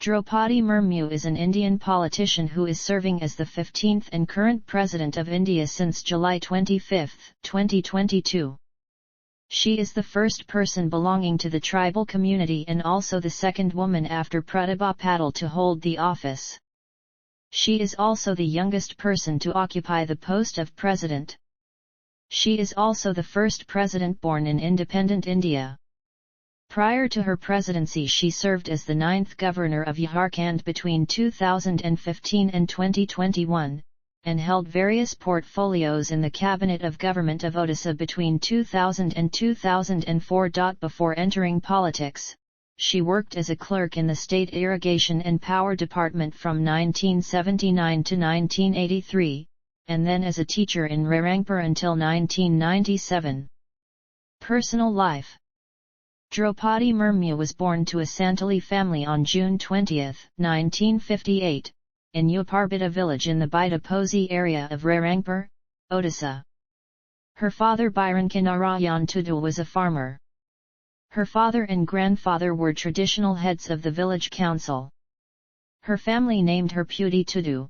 Droupadi Murmu is an Indian politician who is serving as the 15th and current President of India since July 25, 2022. She is the first person belonging to the tribal community and also the second woman after Pratibha Patil to hold the office. She is also the youngest person to occupy the post of President. She is also the first president born in independent India. Prior to her presidency, she served as the 9th governor of Jharkhand between 2015 and 2021, and held various portfolios in the cabinet of government of Odisha between 2000 and 2004. Before entering politics, she worked as a clerk in the State Irrigation and Power Department from 1979 to 1983, and then as a teacher in Rarankpur until 1997. Personal life. Droupadi Murmu was born to a Santali family on June 20, 1958, in Uparbita village in the Baidaposi area of Rarankpur, Odisha. Her father Birankanarayan Tudu was a farmer. Her father and grandfather were traditional heads of the village council. Her family named her Puti Tudu.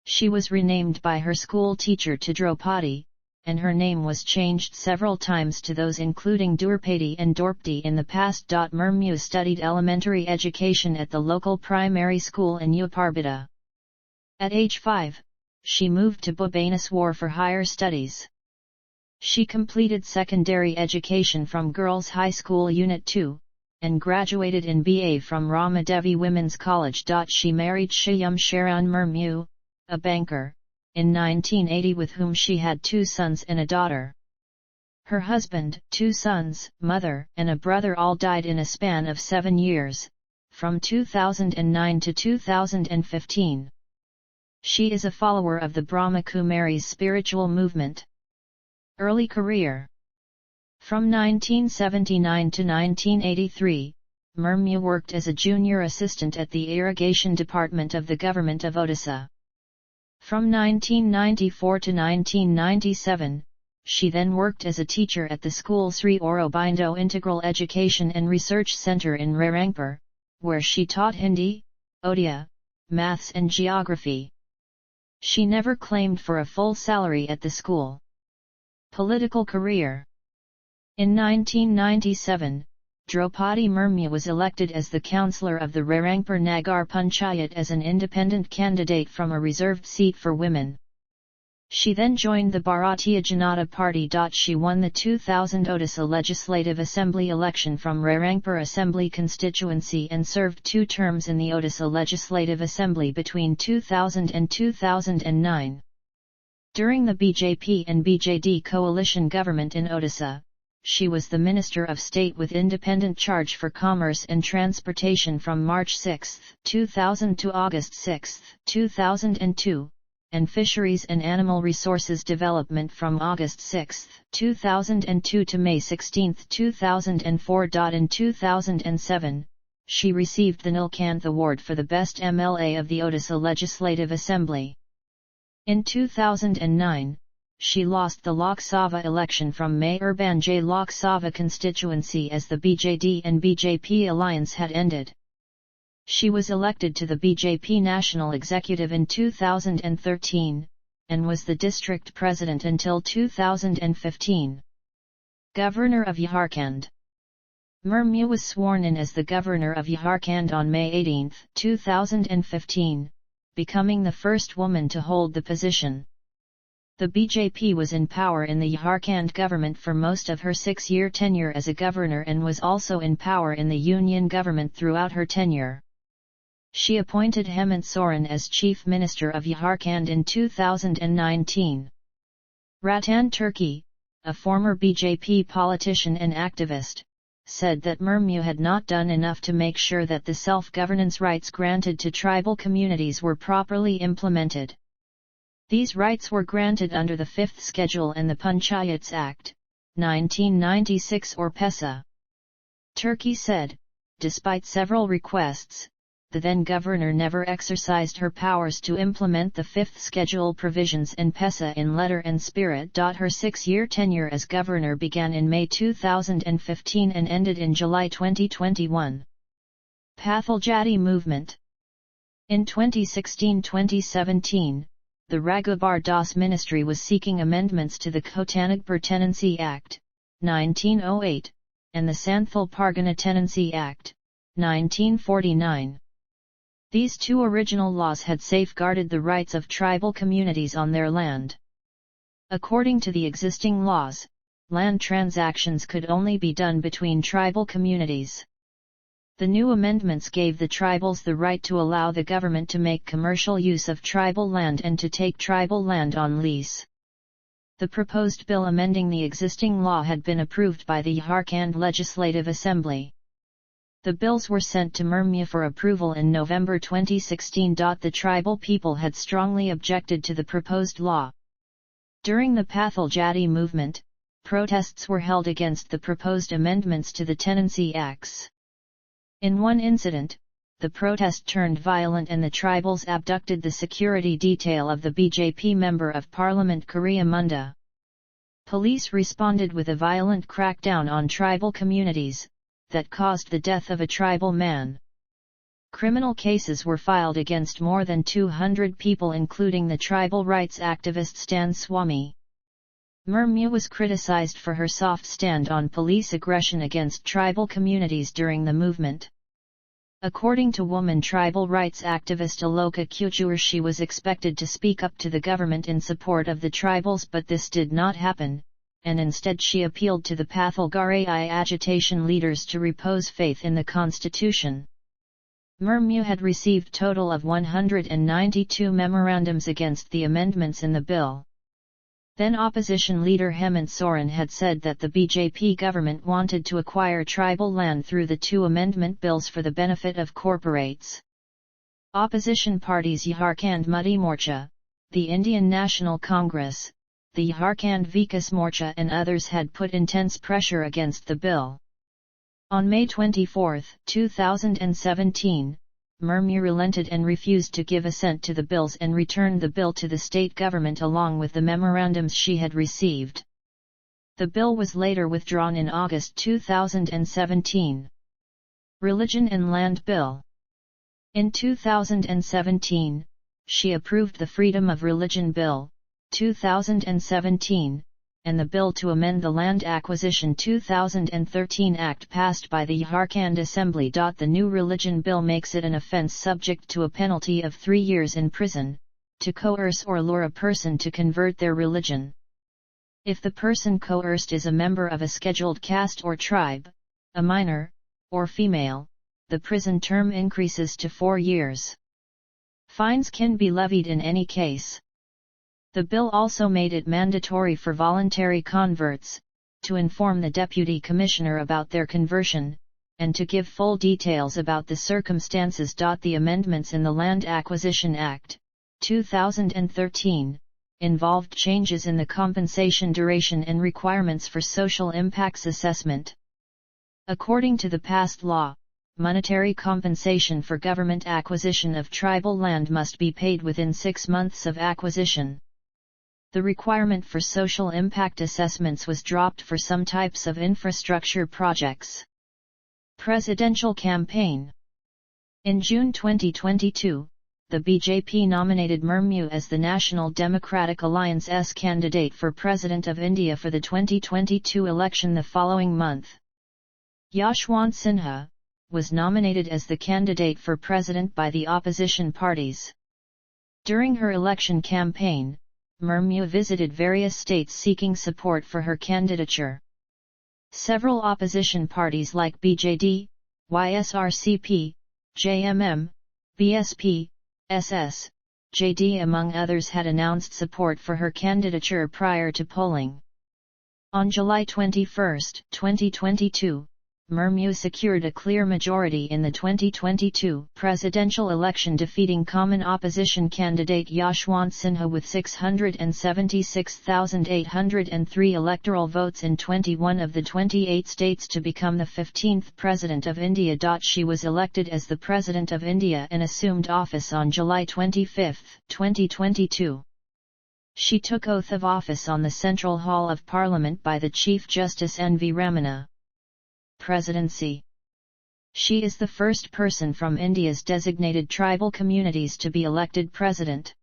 She was renamed by her school teacher to Droupadi, and her name was changed several times to those including Droupadi and Droupadi in the past. Murmu studied elementary education at the local primary school in Uparbita. At age 5, she moved to Bhubaneswar for higher studies. She completed secondary education from Girls High School Unit 2, and graduated in BA from Ramadevi Women's College. She married Shyam Sharan Murmu, a banker, in 1980 with whom she had 2 sons and a daughter. Her husband, 2 sons, mother, and a brother all died in a span of 7 years, from 2009 to 2015. She is a follower of the Brahma Kumaris spiritual movement. Early career. From 1979 to 1983, Murmu worked as a junior assistant at the Irrigation Department of the Government of Odisha. From 1994 to 1997, she then worked as a teacher at the school Sri Aurobindo Integral Education and Research Centre in Rarankpur, where she taught Hindi, Odia, maths and geography. She never claimed for a full salary at the school. Political career. In 1997, Droupadi Murmu was elected as the councillor of the Rarankpur Nagar Panchayat as an independent candidate from a reserved seat for women. She then joined the Bharatiya Janata Party. She won the 2000 Odisha Legislative Assembly election from Rarankpur Assembly constituency and served 2 terms in the Odisha Legislative Assembly between 2000 and 2009. During the BJP and BJD coalition government in Odisha, she was the Minister of State with independent charge for Commerce and Transportation from March 6, 2000 to August 6, 2002, and Fisheries and Animal Resources Development from August 6, 2002 to May 16, 2004. In 2007, she received the Nilkanth Award for the Best MLA of the Odisha Legislative Assembly. In 2009, she lost the Lok Sabha election from Mayurbanj Lok Sabha constituency as the BJD and BJP alliance had ended. She was elected to the BJP National Executive in 2013, and was the district president until 2015. Governor of Jharkhand. Murmu was sworn in as the Governor of Jharkhand on May 18, 2015, becoming the first woman to hold the position. The BJP was in power in the Jharkhand government for most of her 6-year tenure as a governor and was also in power in the union government throughout her tenure. She appointed Hemant Soren as Chief Minister of Jharkhand in 2019. Ratan Turki, a former BJP politician and activist, said that Murmu had not done enough to make sure that the self-governance rights granted to tribal communities were properly implemented. These rights were granted under the 5th Schedule and the Panchayats Act, 1996 or PESA. Turkey said, despite several requests, the then governor never exercised her powers to implement the 5th Schedule provisions and PESA in letter and spirit. Her 6-year tenure as governor began in May 2015 and ended in July 2021. Pathaljati movement. In 2016-2017, the Raghubar Das Ministry was seeking amendments to the Khotanagpur Tenancy Act, 1908, and the Santhal Pargana Tenancy Act, 1949. These two original laws had safeguarded the rights of tribal communities on their land. According to the existing laws, land transactions could only be done between tribal communities. The new amendments gave the tribals the right to allow the government to make commercial use of tribal land and to take tribal land on lease. The proposed bill amending the existing law had been approved by the Jharkhand Legislative Assembly. The bills were sent to Murmu for approval in November 2016. The tribal people had strongly objected to the proposed law. During the Pathaljati movement, protests were held against the proposed amendments to the Tenancy Acts. In one incident, the protest turned violent and the tribals abducted the security detail of the BJP Member of Parliament Korea Munda. Police responded with a violent crackdown on tribal communities, that caused the death of a tribal man. Criminal cases were filed against more than 200 people including the tribal rights activist Stan Swami. Murmu was criticized for her soft stand on police aggression against tribal communities during the movement. According to woman tribal rights activist Aloka Kuchur, she was expected to speak up to the government in support of the tribals, but this did not happen, and instead she appealed to the Pathalgari agitation leaders to repose faith in the constitution. Murmu had received total of 192 memorandums against the amendments in the bill. Then opposition leader Hemant Soren had said that the BJP government wanted to acquire tribal land through the two amendment bills for the benefit of corporates. Opposition parties Jharkhand Mukti Morcha, the Indian National Congress, the Jharkhand Vikas Morcha and others had put intense pressure against the bill. On May 24, 2017, Murmu relented and refused to give assent to the bills and returned the bill to the state government along with the memorandums she had received. The bill was later withdrawn in August 2017. Religion and Land Bill. In 2017, she approved the Freedom of Religion Bill, 2017, and the Bill to amend the Land Acquisition 2013 Act passed by the Jharkhand Assembly. The new religion bill makes it an offence subject to a penalty of 3 years in prison, to coerce or lure a person to convert their religion. If the person coerced is a member of a scheduled caste or tribe, a minor, or female, the prison term increases to 4 years. Fines can be levied in any case. The bill also made it mandatory for voluntary converts to inform the Deputy Commissioner about their conversion, and to give full details about the circumstances. The amendments in the Land Acquisition Act, 2013, involved changes in the compensation duration and requirements for social impacts assessment. According to the passed law, monetary compensation for government acquisition of tribal land must be paid within 6 months of acquisition. The requirement for social impact assessments was dropped for some types of infrastructure projects. Presidential campaign. In June 2022, the BJP nominated Murmu as the National Democratic Alliance's candidate for President of India for the 2022 election the following month. Yashwant Sinha was nominated as the candidate for president by the opposition parties. During her election campaign, Murmu visited various states seeking support for her candidature. Several opposition parties like BJD, YSRCP, JMM, BSP, SS, JD among others had announced support for her candidature prior to polling. On July 21, 2022, Murmu secured a clear majority in the 2022 presidential election, defeating common opposition candidate Yashwant Sinha with 676,803 electoral votes in 21 of the 28 states to become the 15th President of India. She was elected as the President of India and assumed office on July 25, 2022. She took oath of office on the Central Hall of Parliament by the Chief Justice N. V. Ramana. Presidency. She is the first person from India's designated tribal communities to be elected president.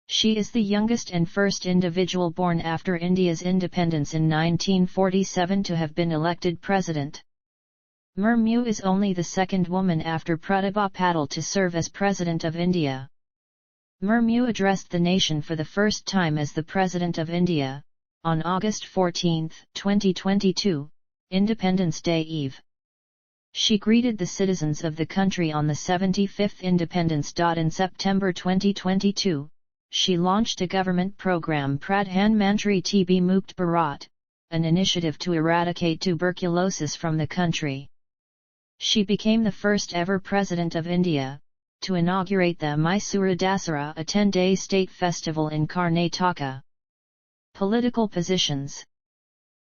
She is the youngest and first individual born after India's independence in 1947 to have been elected president. Murmu is only the second woman after Pratibha Patil to serve as President of India. Murmu addressed the nation for the first time as the President of India, on August 14, 2022, Independence Day Eve. She greeted the citizens of the country on the 75th Independence. In September 2022, she launched a government program Pradhan Mantri TB Mukt Bharat, an initiative to eradicate tuberculosis from the country. She became the first ever President of India to inaugurate the Mysuru Dasara, a 10-day state festival in Karnataka. Political positions.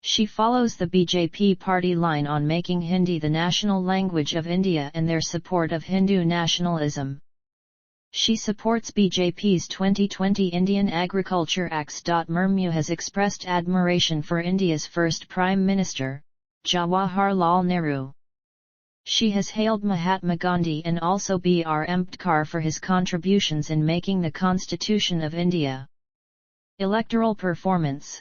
She follows the BJP party line on making Hindi the national language of India and their support of Hindu nationalism. She supports BJP's 2020 Indian Agriculture Acts. Murmu has expressed admiration for India's first Prime Minister, Jawaharlal Nehru. She has hailed Mahatma Gandhi and also B.R. Ambedkar for his contributions in making the Constitution of India. Electoral performance.